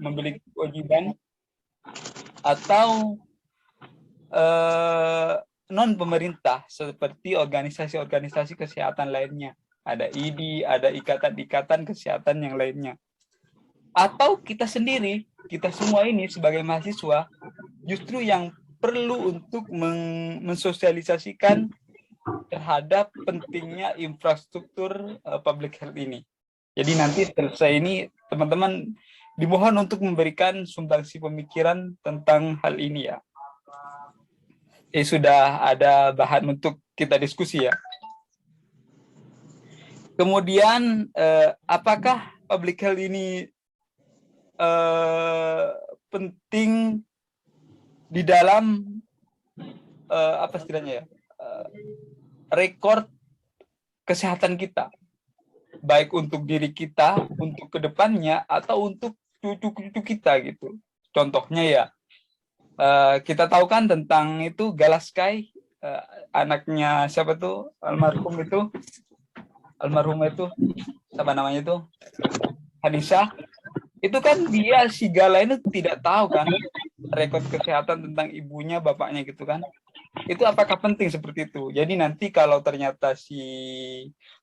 memiliki kewajiban atau non pemerintah seperti organisasi-organisasi kesehatan lainnya. Ada IDI, ada ikatan-ikatan kesehatan yang lainnya. Atau kita sendiri, kita semua ini sebagai mahasiswa, justru yang perlu untuk mensosialisasikan terhadap pentingnya infrastruktur public health ini. Jadi nanti selesai ini, teman-teman dimohon untuk memberikan sumbangsi pemikiran tentang hal ini ya. Sudah ada bahan untuk kita diskusi ya. Kemudian apakah public health ini penting di dalam apa istilahnya ya, rekor kesehatan kita, baik untuk diri kita, untuk kedepannya, atau untuk cucu-cucu kita gitu. Contohnya ya, kita tahu kan tentang itu Galaskai, anaknya siapa tuh almarhum itu siapa namanya itu, Hadisah. Itu kan dia si Gala ini tidak tahu kan rekod kesehatan tentang ibunya, bapaknya gitu kan. Itu apakah penting seperti itu? Jadi nanti kalau ternyata si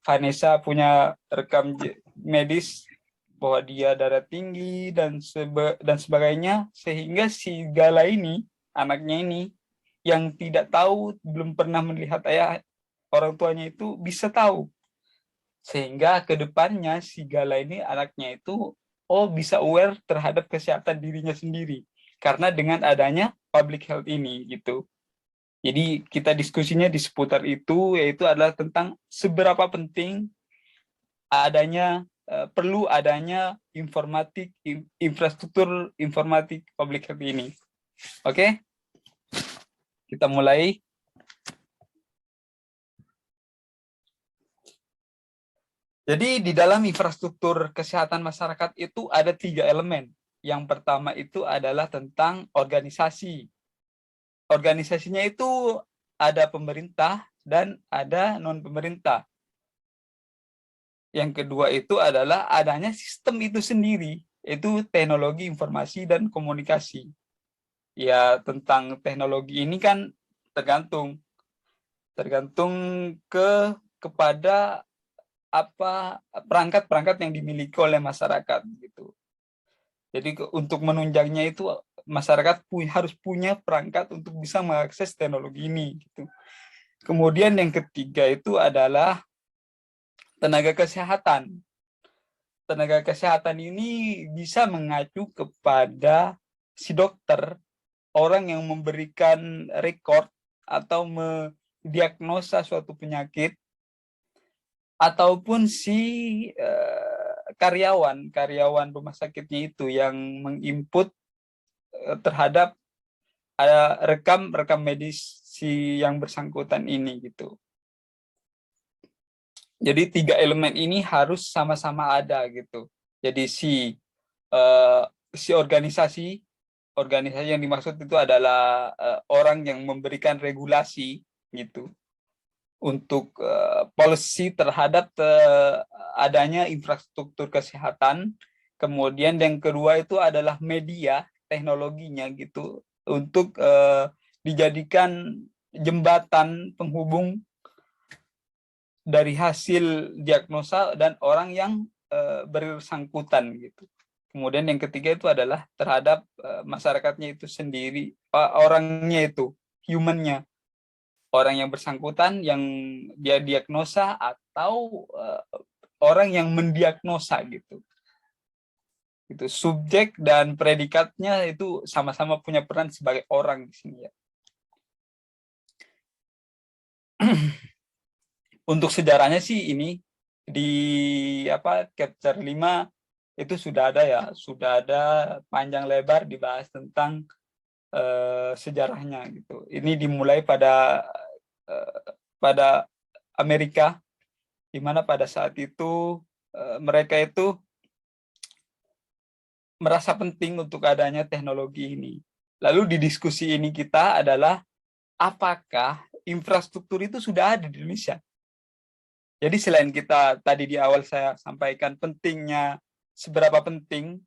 Vanessa punya rekam medis bahwa dia darah tinggi dan sebagainya, sehingga si Gala ini, anaknya ini, yang tidak tahu, belum pernah melihat ayah orang tuanya itu, bisa tahu. Sehingga kedepannya si Gala ini, anaknya itu, bisa aware terhadap kesehatan dirinya sendiri. Karena dengan adanya public health ini gitu. Jadi kita diskusinya di seputar itu, yaitu adalah tentang seberapa penting adanya, perlu adanya infrastruktur informatik public health ini. Oke, kita mulai. Jadi di dalam infrastruktur kesehatan masyarakat itu ada 3 elemen. Yang pertama itu adalah tentang organisasi. Organisasinya itu ada pemerintah dan ada non-pemerintah. Yang kedua itu adalah adanya sistem itu sendiri, itu teknologi informasi dan komunikasi. Ya, tentang teknologi ini kan tergantung kepada apa perangkat-perangkat yang dimiliki oleh masyarakat gitu. Jadi untuk menunjangnya itu masyarakat harus punya perangkat untuk bisa mengakses teknologi ini gitu. Kemudian yang ketiga itu adalah tenaga kesehatan. Tenaga kesehatan ini bisa mengacu kepada si dokter, orang yang memberikan rekor atau mendiagnosa suatu penyakit, ataupun si karyawan rumah sakitnya itu yang menginput terhadap rekam medis si yang bersangkutan ini gitu. Jadi 3 elemen ini harus sama-sama ada gitu. Jadi si organisasi yang dimaksud itu adalah orang yang memberikan regulasi gitu untuk policy terhadap adanya infrastruktur kesehatan. Kemudian yang kedua itu adalah media teknologinya gitu untuk dijadikan jembatan penghubung dari hasil diagnosa dan orang yang bersangkutan gitu. Kemudian yang ketiga itu adalah terhadap masyarakatnya itu sendiri, orangnya itu, humannya, orang yang bersangkutan yang dia diagnosa atau orang yang mendiagnosa gitu. Itu subjek dan predikatnya itu sama-sama punya peran sebagai orang di sini ya. Untuk sejarahnya sih ini di chapter 5 itu sudah ada ya, sudah ada panjang lebar dibahas tentang sejarahnya gitu. Ini dimulai pada Amerika, di mana pada saat itu mereka itu merasa penting untuk adanya teknologi ini. Lalu di diskusi ini kita adalah apakah infrastruktur itu sudah ada di Indonesia? Jadi selain kita tadi di awal saya sampaikan pentingnya, seberapa penting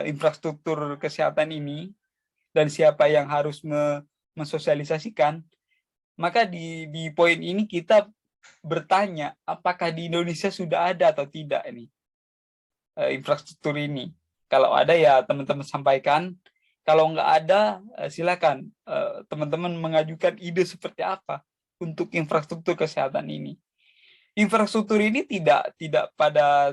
infrastruktur kesehatan ini dan siapa yang harus mensosialisasikan, maka di poin ini kita bertanya apakah di Indonesia sudah ada atau tidak ini infrastruktur ini. Kalau ada ya teman-teman sampaikan, kalau nggak ada silakan teman-teman mengajukan ide seperti apa untuk infrastruktur kesehatan ini. Infrastruktur ini tidak pada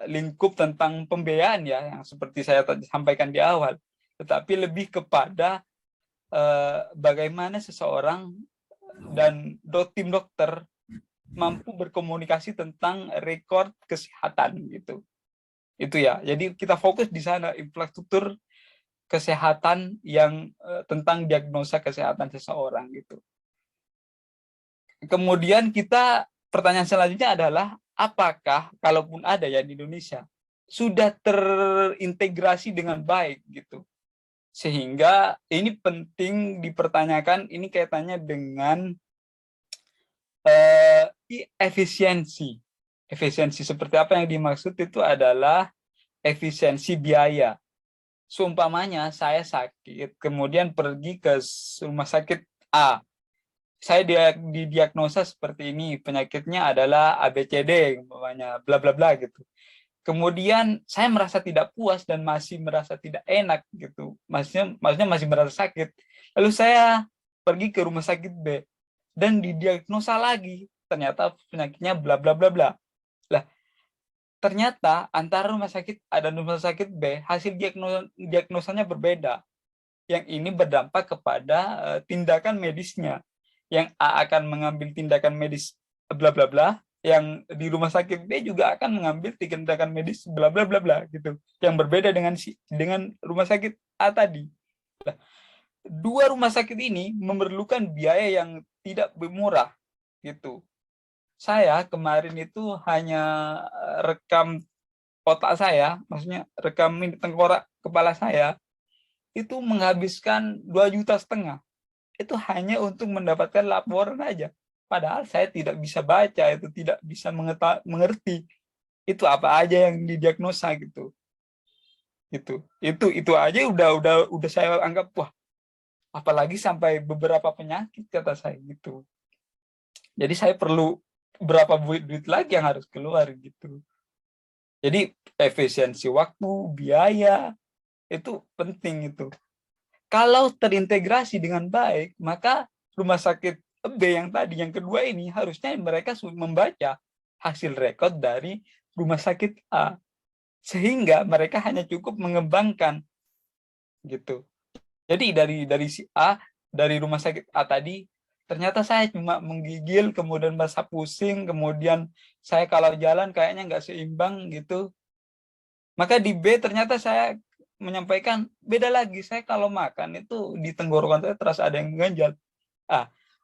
lingkup tentang pembiayaan ya, yang seperti saya tadi sampaikan di awal, tetapi lebih kepada bagaimana seseorang dan tim dokter mampu berkomunikasi tentang rekor kesehatan gitu. Itu ya. Jadi kita fokus di sana, infrastruktur kesehatan yang tentang diagnosa kesehatan seseorang gitu. Kemudian pertanyaan selanjutnya adalah apakah kalaupun ada ya di Indonesia sudah terintegrasi dengan baik gitu. Sehingga ini penting dipertanyakan, ini kaitannya dengan efisiensi. Efisiensi seperti apa yang dimaksud itu adalah efisiensi biaya. Seumpamanya saya sakit, kemudian pergi ke rumah sakit A. Saya didiagnosa seperti ini, penyakitnya adalah ABCD, umpamanya bla bla bla gitu. Kemudian saya merasa tidak puas dan masih merasa tidak enak gitu. Maksudnya masih merasa sakit. Lalu saya pergi ke rumah sakit B dan didiagnosa lagi, ternyata penyakitnya bla bla bla bla. Lah, ternyata antara rumah sakit A dan rumah sakit B hasil diagnosanya berbeda. Yang ini berdampak kepada tindakan medisnya. Yang A akan mengambil tindakan medis bla bla bla, yang di rumah sakit B juga akan mengambil tindakan medis bla bla bla bla gitu. Yang berbeda dengan rumah sakit A tadi. Nah, dua rumah sakit ini memerlukan biaya yang tidak murah gitu. Saya kemarin itu hanya rekam otak saya, maksudnya rekam tengkorak kepala saya, itu menghabiskan 2,5 juta. Itu hanya untuk mendapatkan laporan aja. Padahal saya tidak bisa baca, itu tidak bisa mengerti itu apa aja yang didiagnosa gitu. Itu aja udah saya anggap wah, apalagi sampai beberapa penyakit kata saya gitu. Jadi saya perlu berapa duit lagi yang harus keluar gitu. Jadi efisiensi waktu, biaya itu penting itu. Kalau terintegrasi dengan baik, maka rumah sakit B yang tadi, yang kedua ini, harusnya mereka membaca hasil rekod dari rumah sakit A. Sehingga mereka hanya cukup mengembangkan gitu. Jadi dari si A, dari rumah sakit A tadi, ternyata saya cuma menggigil, kemudian merasa pusing, kemudian saya kalau jalan kayaknya nggak seimbang gitu. Maka di B ternyata saya menyampaikan beda lagi, saya kalau makan itu di tenggorokan saya terasa ada yang mengganjal.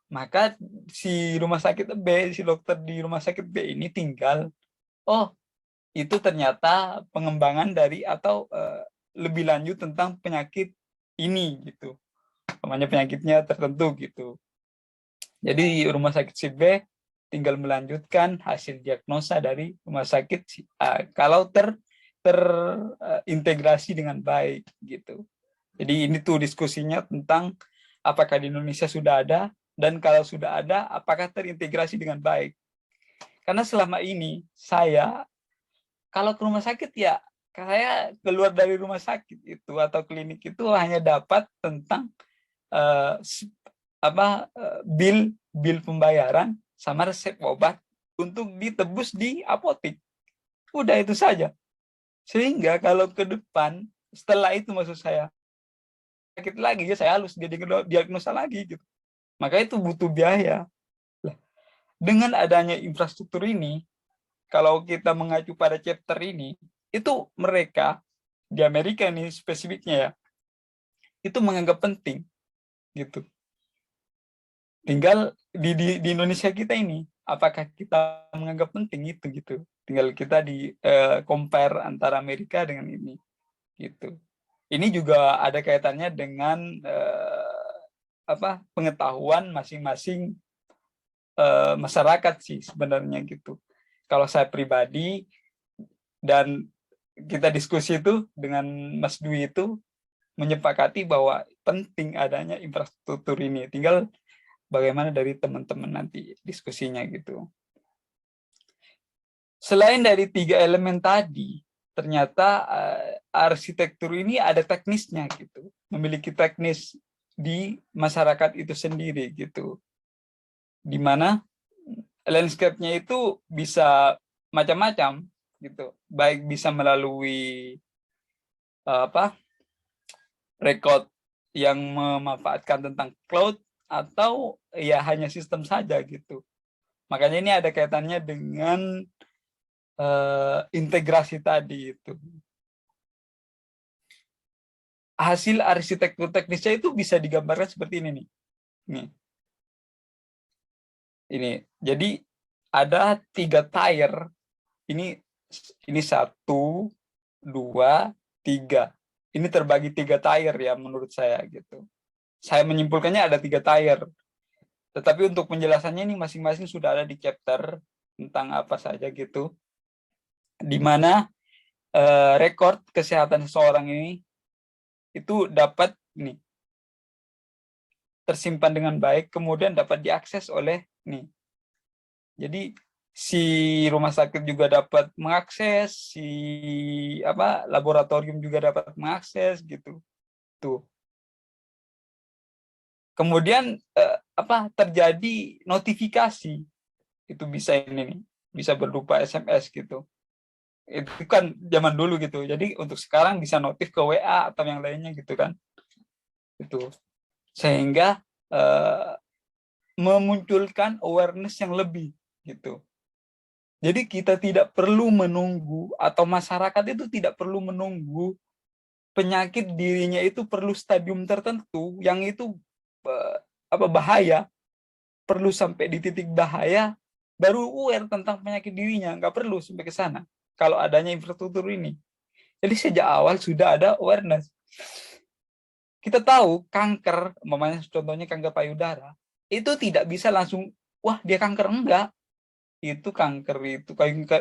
Maka si rumah sakit B, si dokter di rumah sakit B ini tinggal, oh itu ternyata pengembangan dari atau lebih lanjut tentang penyakit ini gitu, namanya penyakitnya tertentu gitu. Jadi rumah sakit si B tinggal melanjutkan hasil diagnosa dari rumah sakit si A kalau terintegrasi dengan baik gitu. Jadi ini tuh diskusinya tentang apakah di Indonesia sudah ada, dan kalau sudah ada apakah terintegrasi dengan baik. Karena selama ini saya kalau ke rumah sakit ya saya keluar dari rumah sakit itu atau klinik itu hanya dapat tentang bill pembayaran sama resep obat untuk ditebus di apotek. Udah itu saja. Sehingga kalau ke depan setelah itu maksud saya sakit lagi ya saya harus diagnosa lagi gitu. Maka itu butuh biaya. Dengan adanya infrastruktur ini, kalau kita mengacu pada chapter ini, itu mereka di Amerika nih spesifiknya ya, itu menganggap penting gitu. Tinggal di Indonesia kita ini, apakah kita menganggap penting itu gitu. Tinggal kita compare antara Amerika dengan ini gitu. Ini juga ada kaitannya dengan pengetahuan masing-masing masyarakat sih sebenarnya gitu. Kalau saya pribadi dan kita diskusi itu dengan Mas Dwi itu menyepakati bahwa penting adanya infrastruktur ini. Tinggal bagaimana dari teman-teman nanti diskusinya gitu. Selain dari 3 elemen tadi, ternyata arsitektur ini ada teknisnya gitu, memiliki teknis di masyarakat itu sendiri gitu, di mana landscape-nya itu bisa macam-macam gitu, baik bisa melalui record yang memanfaatkan tentang cloud atau ya hanya sistem saja gitu. Makanya ini ada kaitannya dengan integrasi tadi itu. Hasil arsitektur teknisnya itu bisa digambarkan seperti ini nih. Ini. Jadi ada 3 tier. Ini 1, 2, 3. Ini terbagi 3 tier ya menurut saya gitu. Saya menyimpulkannya ada 3 tier. Tetapi untuk penjelasannya ini masing-masing sudah ada di chapter tentang apa saja gitu. Di mana rekor kesehatan seseorang ini itu dapat tersimpan dengan baik, kemudian dapat diakses oleh jadi si rumah sakit juga dapat mengakses, si laboratorium juga dapat mengakses gitu. Tuh. Kemudian terjadi notifikasi, itu bisa bisa berupa SMS gitu. Itu kan zaman dulu gitu. Jadi untuk sekarang bisa notif ke WA atau yang lainnya gitu kan. Itu sehingga memunculkan awareness yang lebih gitu. Jadi kita tidak perlu menunggu atau masyarakat itu tidak perlu menunggu penyakit dirinya itu perlu stadium tertentu yang itu bahaya, perlu sampai di titik bahaya baru aware tentang penyakit dirinya, nggak perlu sampai ke sana kalau adanya infrastruktur ini. Jadi sejak awal sudah ada awareness. Kita tahu kanker, contohnya kanker payudara, itu tidak bisa langsung, wah dia kanker, enggak. Itu kanker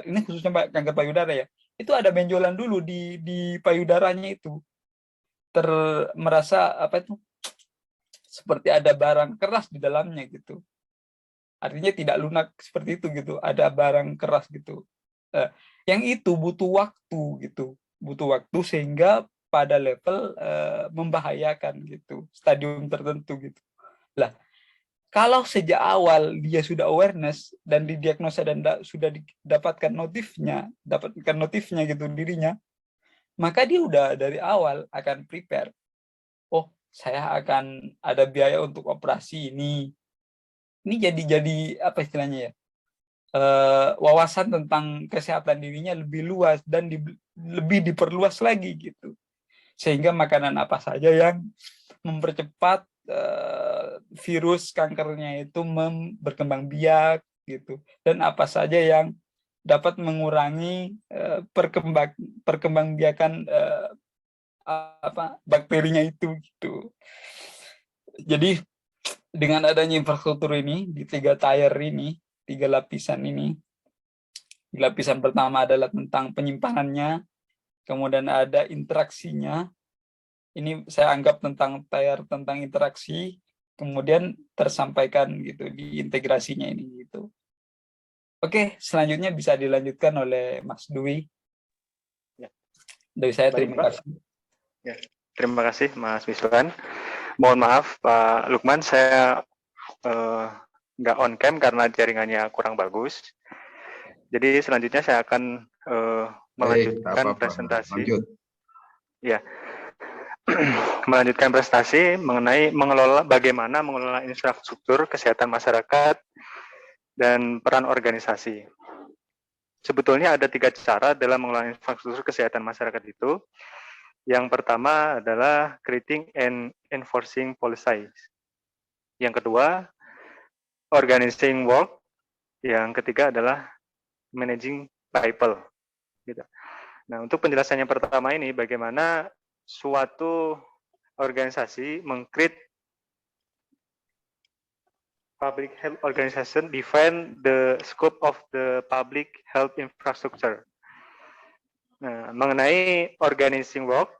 ini khususnya kanker payudara ya, itu ada benjolan dulu di payudaranya itu, merasa seperti ada barang keras di dalamnya gitu, artinya tidak lunak seperti itu gitu, ada barang keras gitu, yang itu butuh waktu sehingga pada level membahayakan gitu, stadium tertentu gitu lah. Kalau sejak awal dia sudah awareness dan didiagnosa dan sudah dapatkan notifnya gitu dirinya, maka dia udah dari awal akan prepare. Oh, saya akan ada biaya untuk operasi ini. Ini jadi apa istilahnya ya? Wawasan tentang kesehatan dirinya lebih luas dan lebih diperluas lagi gitu. Sehingga makanan apa saja yang mempercepat virus kankernya itu berkembang biak gitu, dan apa saja yang dapat mengurangi perkembangbiakan bakterinya itu gitu. Jadi dengan adanya infrastruktur ini di 3 tier ini, 3 lapisan ini, lapisan pertama adalah tentang penyimpanannya, kemudian ada interaksinya. Ini saya anggap tentang interaksi, kemudian tersampaikan gitu di integrasinya ini gitu. Oke, selanjutnya bisa dilanjutkan oleh Mas Dwi. Ya. Dari saya terima kasih. Ya. Terima kasih Mas Wiswan. Mohon maaf Pak Lukman, saya nggak on cam karena jaringannya kurang bagus. Jadi selanjutnya saya akan melanjutkan presentasi. Lanjut. Ya. Melanjutkan presentasi mengenai bagaimana mengelola infrastruktur kesehatan masyarakat dan peran organisasi. Sebetulnya ada 3 cara dalam mengelola infrastruktur kesehatan masyarakat itu. Yang pertama adalah creating and enforcing policies. Yang kedua, organizing work. Yang ketiga adalah managing people. Gitu. Nah, untuk penjelasannya pertama ini, bagaimana suatu organisasi meng-create public health organization define the scope of the public health infrastructure. Nah, mengenai organizing work,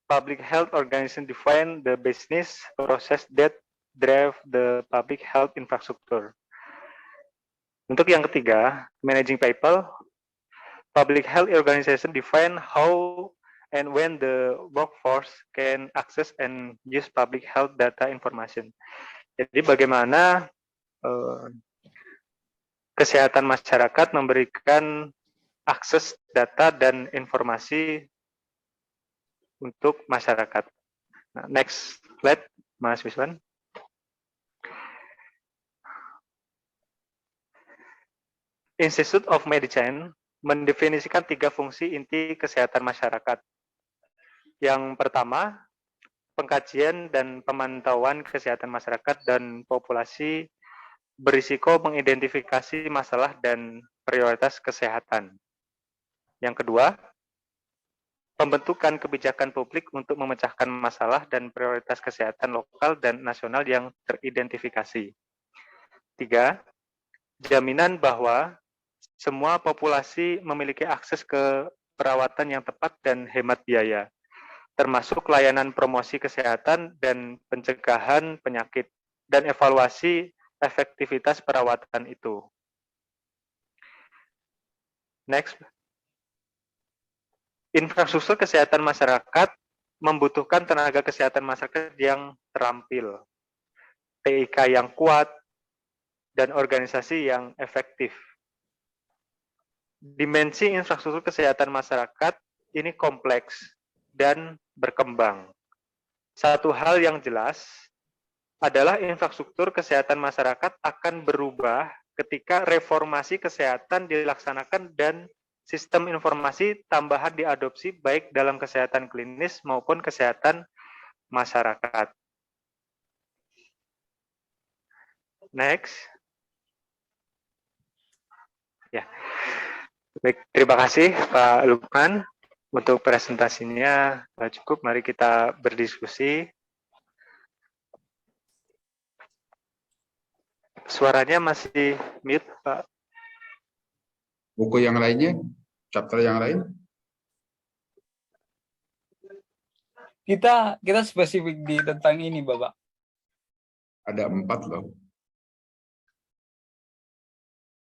public health organization define the business process that drive the public health infrastructure. Untuk yang ketiga, managing people, public health organization define how and when the workforce can access and use public health data information. Jadi bagaimana kesehatan masyarakat memberikan akses data dan informasi untuk masyarakat. Nah, next slide, Mas Wiswan. Institute of Medicine mendefinisikan 3 fungsi inti kesehatan masyarakat. Yang pertama, pengkajian dan pemantauan kesehatan masyarakat dan populasi berisiko mengidentifikasi masalah dan prioritas kesehatan. Yang kedua, pembentukan kebijakan publik untuk memecahkan masalah dan prioritas kesehatan lokal dan nasional yang teridentifikasi. 3, jaminan bahwa semua populasi memiliki akses ke perawatan yang tepat dan hemat biaya, termasuk layanan promosi kesehatan dan pencegahan penyakit, dan evaluasi efektivitas perawatan itu. Next. Infrastruktur kesehatan masyarakat membutuhkan tenaga kesehatan masyarakat yang terampil, TIK yang kuat, dan organisasi yang efektif. Dimensi infrastruktur kesehatan masyarakat ini kompleks dan berkembang. Satu hal yang jelas adalah infrastruktur kesehatan masyarakat akan berubah ketika reformasi kesehatan dilaksanakan dan sistem informasi tambahan diadopsi baik dalam kesehatan klinis maupun kesehatan masyarakat. Next. Ya. Baik, terima kasih Pak Lukman untuk presentasinya. Cukup, mari kita berdiskusi. Suaranya masih mute, Pak. Buku yang lainnya, chapter yang lain? Kita spesifik di tentang ini, Bapak. Ada 4 loh.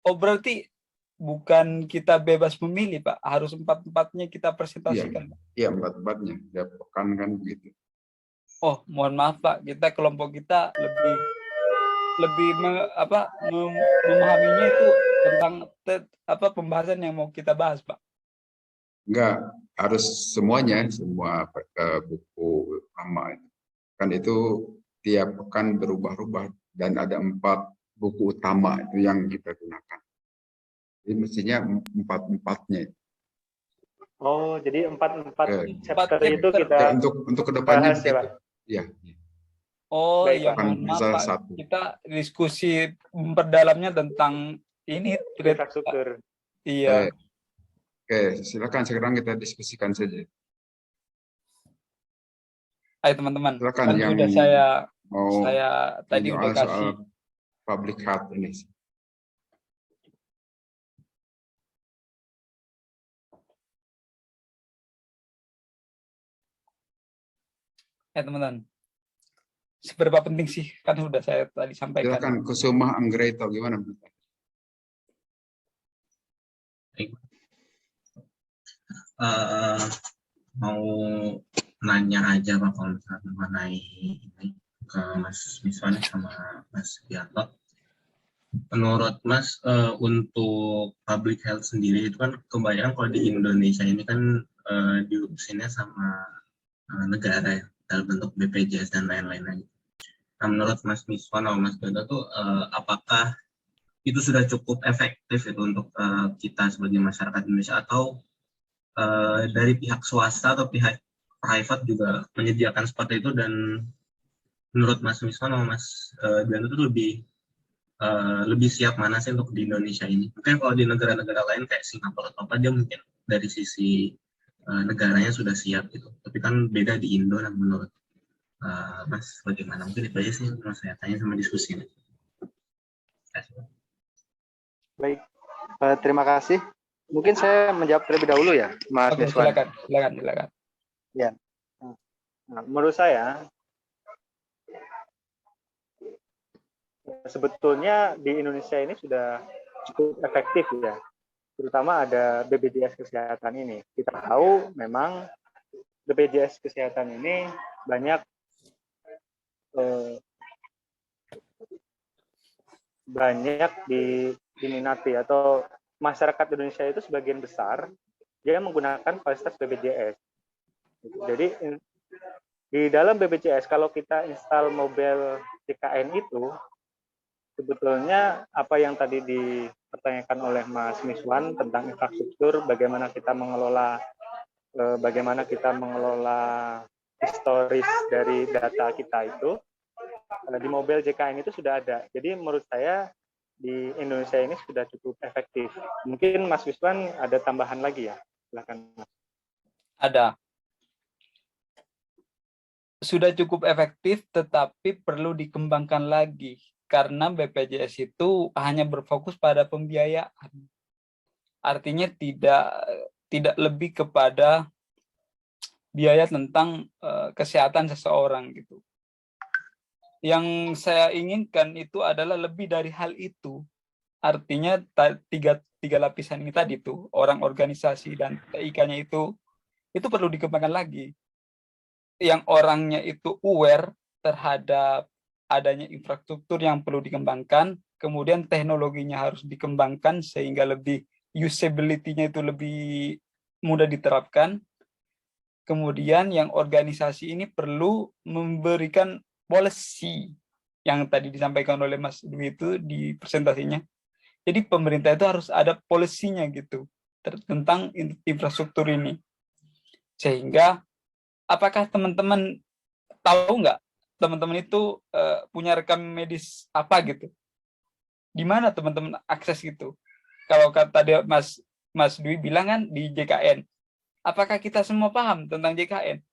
Oh, berarti bukan kita bebas memilih, Pak. Harus 4-4-nya kita presentasikan. Iya, 4-4-nya. Ya, kan gitu. Oh, mohon maaf, Pak. Kelompok kita lebih memahaminya itu tentang pembahasan yang mau kita bahas, Pak. Enggak, harus semuanya, semua buku lama. Kan itu tiap pekan berubah-ubah dan ada 4 buku utama itu yang kita gunakan. Jadi mestinya 4-4-nya. Oh, jadi 4-4 chapter chapter itu kita Ya, untuk kedepannya bahas ya, Pak. Iya. Baik, Oh, iya, Pak. mohon maaf, Salah Pak. satu. Kita diskusi memperdalamnya tentang ini. Infrastruktur. Iya. Oke, silakan sekarang kita diskusikan saja. Ayo teman-teman. Silakan Kan yang sudah mau saya tadi udah soal kasih. public health ini. Teman-teman. Seberapa penting sih? Kan sudah saya tadi sampaikan. Silakan Kusuma Anggraito, gimana? Mau nanya aja Pak kalau misalnya mengenai ini ke Mas Miswan sama Mas Giarto. Menurut Mas, untuk public health sendiri itu kan kebanyakan kalau di Indonesia ini kan diurusinnya sama negara ya, dalam bentuk BPJS dan lain-lain. Nah, menurut Mas Miswan atau Mas Giarto tuh apakah itu sudah cukup efektif itu untuk kita sebagai masyarakat Indonesia, atau dari pihak swasta atau pihak private juga menyediakan seperti itu, dan menurut Mas Miswan atau Mas Giarto itu lebih siap mana sih untuk di Indonesia ini? Mungkin kalau di negara-negara lain kayak Singapura atau apa, dia mungkin dari sisi negaranya sudah siap gitu. Tapi kan beda di Indo. Nah, menurut Mas bagaimana? Mungkin itu aja sih Mas saya tanya sama diskusi ini. Baik, terima kasih Mungkin saya menjawab terlebih dahulu ya, Mas Oke, Miswan. silakan. Nah, menurut saya sebetulnya di Indonesia ini sudah cukup efektif ya, terutama ada BPJS Kesehatan ini. Kita tahu memang BPJS Kesehatan ini banyak diminati, atau masyarakat Indonesia itu sebagian besar dia menggunakan fasilitas BPJS. Jadi di dalam BPJS kalau kita install mobil JKN itu, sebetulnya apa yang tadi dipertanyakan oleh Mas Miswan tentang infrastruktur, bagaimana kita mengelola historis dari data kita itu, di mobil JKN itu sudah ada. Jadi menurut saya di Indonesia ini sudah cukup efektif. Mungkin Mas Miswan ada tambahan lagi ya? Silakan. Ada. Sudah cukup efektif, tetapi perlu dikembangkan lagi. Karena BPJS itu hanya berfokus pada pembiayaan. Artinya tidak lebih kepada biaya tentang kesehatan seseorang gitu. Yang saya inginkan itu adalah lebih dari hal itu. Artinya tiga lapisan ini tadi tuh, orang, organisasi, dan TIK-nya itu perlu dikembangkan lagi. Yang orangnya itu aware terhadap adanya infrastruktur yang perlu dikembangkan, kemudian teknologinya harus dikembangkan sehingga lebih usability-nya itu lebih mudah diterapkan. Kemudian yang organisasi ini perlu memberikan policy yang tadi disampaikan oleh Mas Dwi itu di presentasinya. Jadi pemerintah itu harus ada polisinya gitu tentang infrastruktur ini. Sehingga apakah teman-teman tahu nggak, teman-teman itu punya rekam medis apa gitu? Di mana teman-teman akses gitu? Kalau kata dia Mas Dwi bilang kan di JKN. Apakah kita semua paham tentang JKN?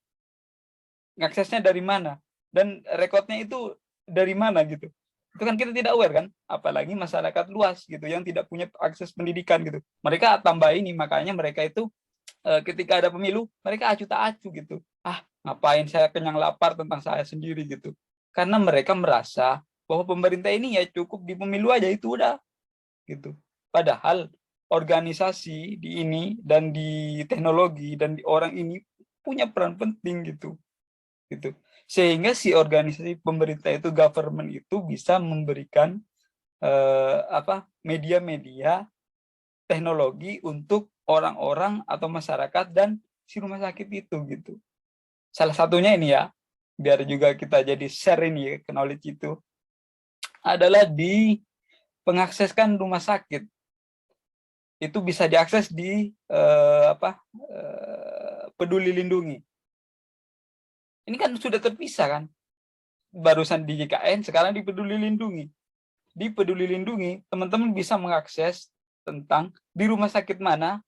Aksesnya dari mana? Dan rekodnya itu dari mana gitu? Itu kan kita tidak aware kan? Apalagi masyarakat luas gitu yang tidak punya akses pendidikan gitu. Mereka tambah ini, makanya mereka itu ketika ada pemilu, mereka acu tak acu gitu. Ngapain saya kenyang lapar tentang saya sendiri gitu. Karena mereka merasa bahwa pemerintah ini ya cukup di pemilu aja itu udah gitu. Padahal organisasi di ini dan di teknologi dan di orang ini punya peran penting gitu. Sehingga si organisasi pemerintah itu, government itu bisa memberikan media-media teknologi untuk orang-orang atau masyarakat dan si rumah sakit itu gitu. Salah satunya ini ya, biar juga kita jadi share ini ya, knowledge itu, adalah di pengakseskan rumah sakit. Itu bisa diakses di Peduli Lindungi. Ini kan sudah terpisah kan, barusan di JKN, sekarang di Peduli Lindungi. Di Peduli Lindungi, teman-teman bisa mengakses tentang di rumah sakit mana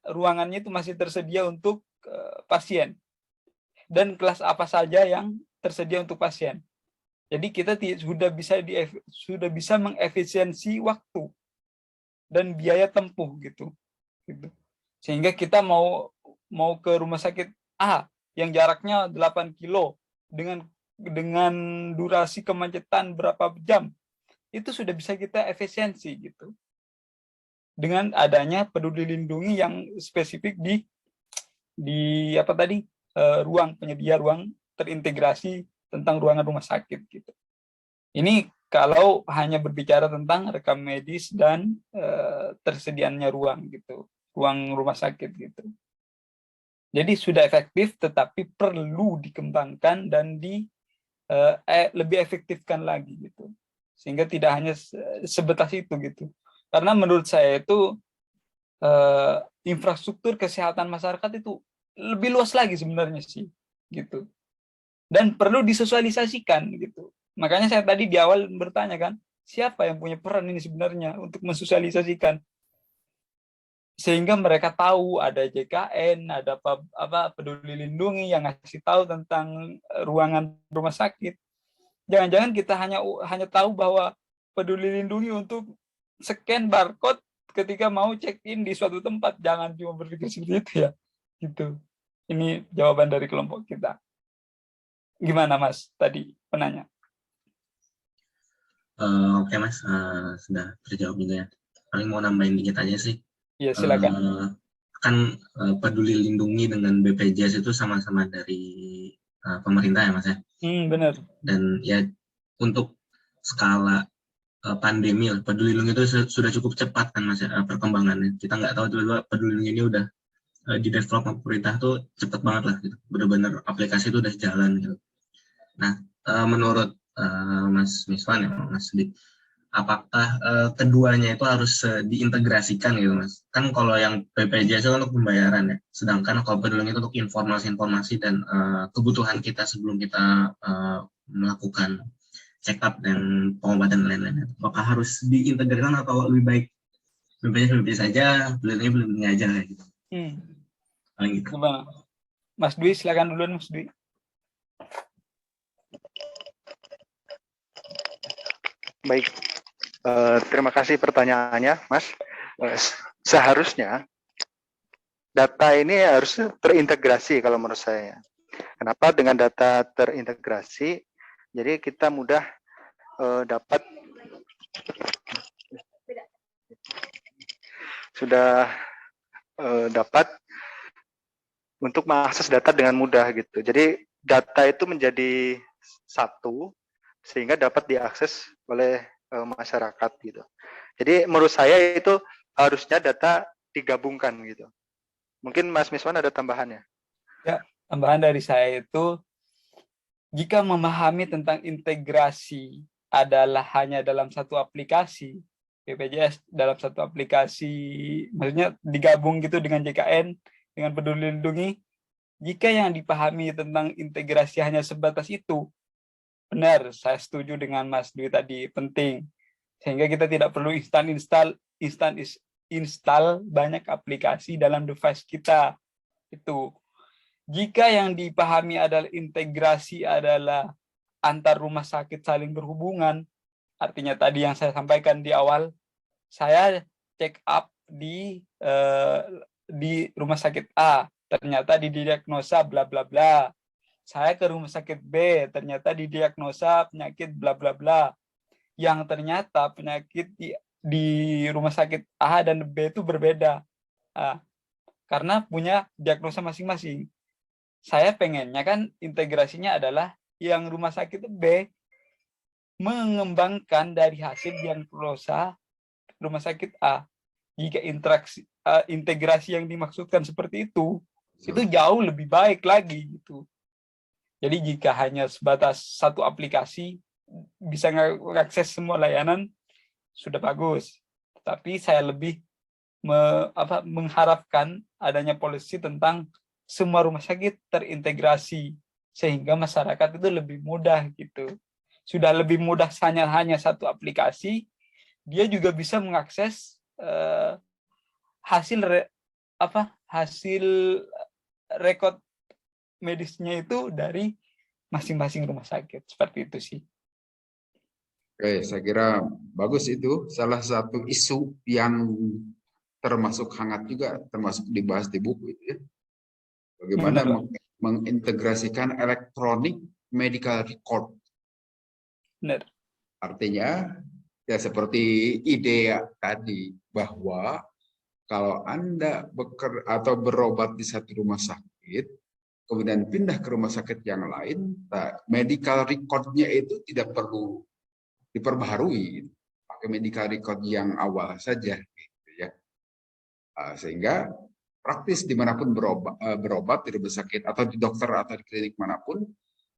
ruangannya itu masih tersedia untuk pasien dan kelas apa saja yang tersedia untuk pasien. Jadi kita sudah bisa mengefisiensi waktu dan biaya tempuh gitu. Sehingga kita mau ke rumah sakit A yang jaraknya 8 kilo dengan durasi kemacetan berapa jam, itu sudah bisa kita efisiensi gitu. Dengan adanya Peduli Lindungi yang spesifik di ruang penyedia ruang terintegrasi tentang ruangan rumah sakit gitu. Ini kalau hanya berbicara tentang rekam medis dan tersediaannya ruang gitu, ruang rumah sakit gitu. Jadi sudah efektif, tetapi perlu dikembangkan dan lebih efektifkan lagi gitu, sehingga tidak hanya sebatas itu gitu. Karena menurut saya itu infrastruktur kesehatan masyarakat itu lebih luas lagi sebenarnya sih gitu, dan perlu disosialisasikan gitu. Makanya saya tadi di awal bertanya kan, siapa yang punya peran ini sebenarnya untuk mensosialisasikan, sehingga mereka tahu ada JKN, ada Peduli Lindungi yang ngasih tahu tentang ruangan rumah sakit. Jangan-jangan kita hanya tahu bahwa Peduli Lindungi untuk scan barcode ketika mau check in di suatu tempat, jangan cuma berpikir seperti itu ya. Gitu. Ini jawaban dari kelompok kita. Gimana Mas tadi penanya? Oke Mas, sudah terjawab juga ya. Paling mau nambahin dikit aja sih. Iya silakan. Kan Peduli Lindungi dengan BPJS itu sama-sama dari pemerintah ya Mas ya. Benar. Dan ya untuk skala pandemi, Peduli Lindungi itu sudah cukup cepat kan Mas ya, perkembangannya. Kita nggak tahu tiba-tiba Peduli Lindungi ini udah di develop pemerintah tuh cepet banget lah gitu. Benar-benar aplikasi itu udah jalan gitu. Nah, menurut Mas Miswan ya, Mas Dik, apakah keduanya itu harus diintegrasikan gitu Mas? Kan kalau yang BPJS itu untuk pembayaran ya, sedangkan kalau Peduli itu untuk informasi-informasi dan kebutuhan kita sebelum kita melakukan check up dan pengobatan lain-lain. Apakah harus diintegrasikan atau lebih baik BPJS saja, Peduli aja gitu? Paling gitu. Gimana? Mas Dwi, silakan duluan Mas Dwi. Baik, terima kasih pertanyaannya, Mas. Seharusnya data ini harus terintegrasi kalau menurut saya. Kenapa dengan data terintegrasi? Jadi kita mudah dapat dapat untuk mengakses data dengan mudah gitu. Jadi data itu menjadi satu sehingga dapat diakses oleh masyarakat gitu. Jadi menurut saya itu harusnya data digabungkan gitu. Mungkin Mas Miswan ada tambahannya? Ya, tambahan dari saya itu, jika memahami tentang integrasi adalah hanya dalam satu aplikasi, BPJS dalam satu aplikasi, maksudnya digabung gitu dengan JKN, dengan Peduli Lindungi, jika yang dipahami tentang integrasi hanya sebatas itu, benar, saya setuju dengan Mas Dwi tadi, penting. Sehingga kita tidak perlu install banyak aplikasi dalam device kita. Itu. Jika yang dipahami adalah integrasi adalah antar rumah sakit saling berhubungan, artinya tadi yang saya sampaikan di awal, saya check up di rumah sakit A, ternyata didiagnosa bla bla bla. Saya ke rumah sakit B, ternyata didiagnosa penyakit bla bla bla. Yang ternyata penyakit di rumah sakit A dan B itu berbeda. Karena punya diagnosa masing-masing. Saya pengennya kan integrasinya adalah yang rumah sakit B mengembangkan dari hasil diagnosa rumah sakit A. Jika integrasi yang dimaksudkan seperti itu jauh lebih baik lagi gitu. Jadi jika hanya sebatas satu aplikasi bisa mengakses semua layanan sudah bagus. Tapi saya lebih mengharapkan adanya polisi tentang semua rumah sakit terintegrasi sehingga masyarakat itu lebih mudah gitu. Sudah lebih mudah hanya satu aplikasi, dia juga bisa mengakses hasil rekod medisnya itu dari masing-masing rumah sakit. Seperti itu sih. Oke, saya kira bagus itu. Salah satu isu yang termasuk hangat juga, termasuk dibahas di buku itu ya. Bagaimana mengintegrasikan elektronik medical record. Benar. Artinya, ya seperti ide tadi, bahwa kalau Anda berobat di satu rumah sakit, kemudian pindah ke rumah sakit yang lain, medical record-nya itu tidak perlu diperbaharui, pakai medical record yang awal saja. Gitu ya. Sehingga praktis dimanapun berobat di rumah sakit atau di dokter atau di klinik manapun,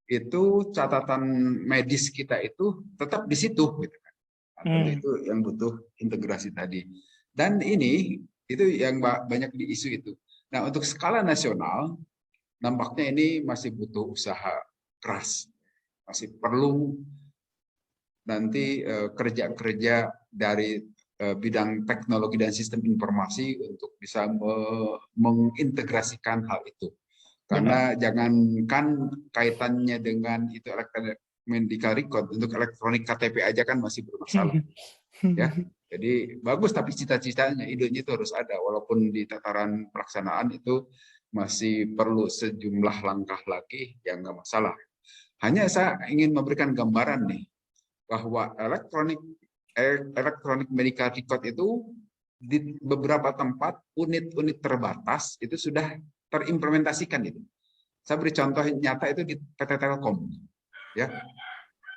itu catatan medis kita itu tetap di situ, gitu kan. Itu yang butuh integrasi tadi. Dan ini itu yang banyak di isu itu. Nah, untuk skala nasional, nampaknya ini masih butuh usaha keras, masih perlu nanti kerja-kerja dari bidang teknologi dan sistem informasi untuk bisa mengintegrasikan hal itu. Karena jangankan kaitannya dengan itu elektronik medical record, untuk elektronik KTP aja kan masih bermasalah. Ya, Jadi bagus, tapi cita-citanya, idenya itu harus ada, walaupun di tataran pelaksanaan itu masih perlu sejumlah langkah lagi, yang nggak masalah. Hanya saya ingin memberikan gambaran nih, bahwa electronic medical record itu di beberapa tempat, unit-unit terbatas itu sudah terimplementasikan itu. Saya beri contoh nyata itu di PT Telkom, ya,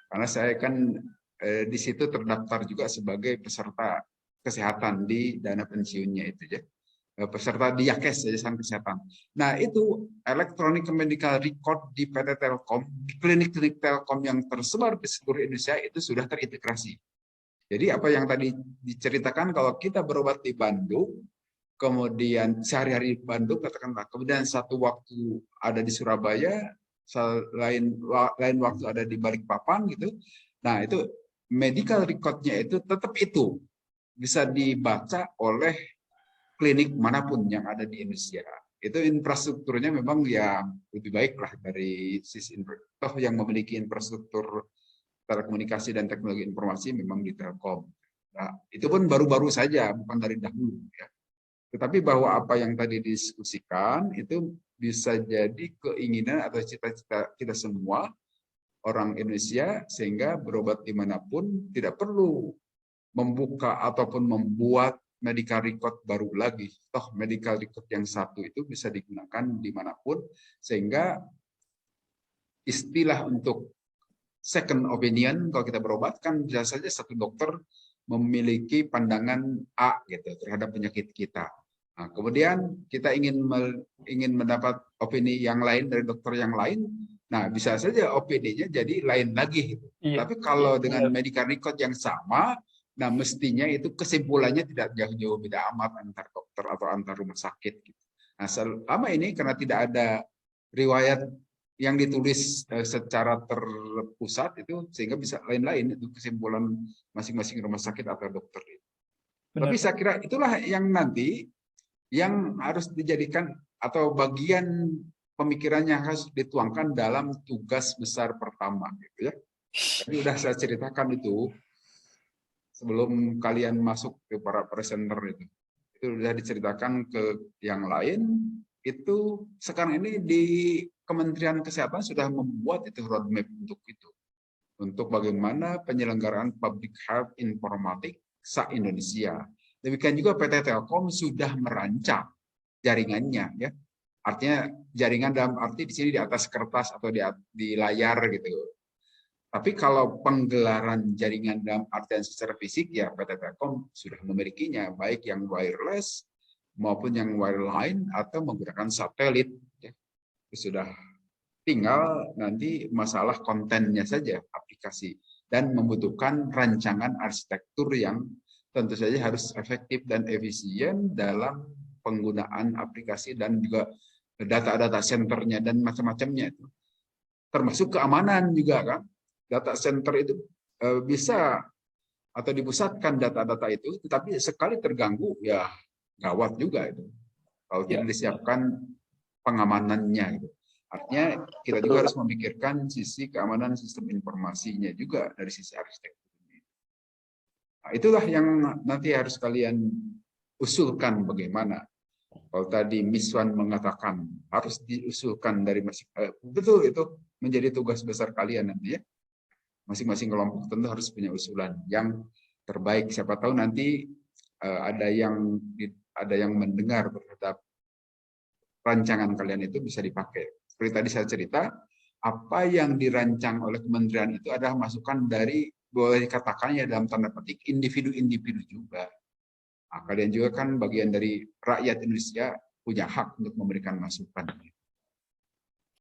karena saya kan di situ terdaftar juga sebagai peserta kesehatan di dana pensiunnya itu, ya, peserta di Yakes, Yayasan Kesehatan. Nah, itu electronic medical record di PT Telkom, di klinik-klinik Telkom yang tersebar di seluruh Indonesia itu sudah terintegrasi. Jadi apa yang tadi diceritakan, kalau kita berobat di Bandung, kemudian sehari-hari di Bandung, katakanlah, kemudian satu waktu ada di Surabaya, lain waktu ada di Balikpapan gitu. Nah, itu medical record-nya itu tetap itu bisa dibaca oleh klinik manapun yang ada di Indonesia. Itu infrastrukturnya memang ya lebih baik lah dari sisi toh yang memiliki infrastruktur telekomunikasi dan teknologi informasi memang di Telkom. Nah, itu pun baru-baru saja, bukan dari dahulu, ya. Tetapi bahwa apa yang tadi didiskusikan itu bisa jadi keinginan atau cita-cita kita semua orang Indonesia, sehingga berobat dimanapun tidak perlu membuka ataupun membuat medical record baru lagi. Toh medical record yang satu itu bisa digunakan dimanapun, sehingga istilah untuk second opinion kalau kita berobat kan bisa saja satu dokter memiliki pandangan A gitu terhadap penyakit kita. Nah, kemudian kita ingin mendapat opini yang lain dari dokter yang lain. Nah, bisa saja OPD-nya jadi lain lagi. Gitu. Iya. Tapi kalau dengan medical record yang sama, nah mestinya itu kesimpulannya tidak jauh-jauh beda amat antar dokter atau antar rumah sakit. Gitu. Nah, selama ini karena tidak ada riwayat yang ditulis secara terpusat itu, sehingga bisa lain-lain itu kesimpulan masing-masing rumah sakit atau dokter. Benar. Tapi saya kira itulah yang nanti yang harus dijadikan atau bagian pemikirannya harus dituangkan dalam tugas besar pertama, gitu ya. Tadi sudah saya ceritakan itu sebelum kalian masuk ke para presenter itu sudah diceritakan ke yang lain. Itu sekarang ini di Kementerian Kesehatan sudah membuat itu roadmap untuk itu, untuk bagaimana penyelenggaraan public health informatik se-Indonesia. Demikian juga PT Telkom sudah merancang jaringannya, ya. Artinya jaringan dalam arti di sini di atas kertas atau di layar gitu. Tapi kalau penggelaran jaringan dalam artian secara fisik, ya PT Telkom sudah memilikinya, baik yang wireless maupun yang wireline atau menggunakan satelit. Ya. Sudah tinggal nanti masalah kontennya saja aplikasi, dan membutuhkan rancangan arsitektur yang tentu saja harus efektif dan efisien dalam penggunaan aplikasi dan juga data-data centernya dan macam-macamnya itu. Termasuk keamanan juga kan. Data center itu bisa atau dipusatkan data-data itu, tetapi sekali terganggu ya gawat juga itu. Kalau tidak disiapkan pengamanannya itu. Artinya kita juga harus memikirkan sisi keamanan sistem informasinya juga dari sisi arsitekturnya. Nah, itulah yang nanti harus kalian usulkan bagaimana. Kalau tadi Miss Wan mengatakan harus diusulkan dari betul itu menjadi tugas besar kalian nanti ya. Masing-masing kelompok tentu harus punya usulan yang terbaik. Siapa tahu nanti ada yang mendengar terhadap rancangan kalian itu bisa dipakai. Seperti tadi saya cerita, apa yang dirancang oleh kementerian itu adalah masukan dari, boleh dikatakan ya dalam tanda petik, individu-individu juga. Nah, kalian juga kan bagian dari rakyat Indonesia, punya hak untuk memberikan masukan.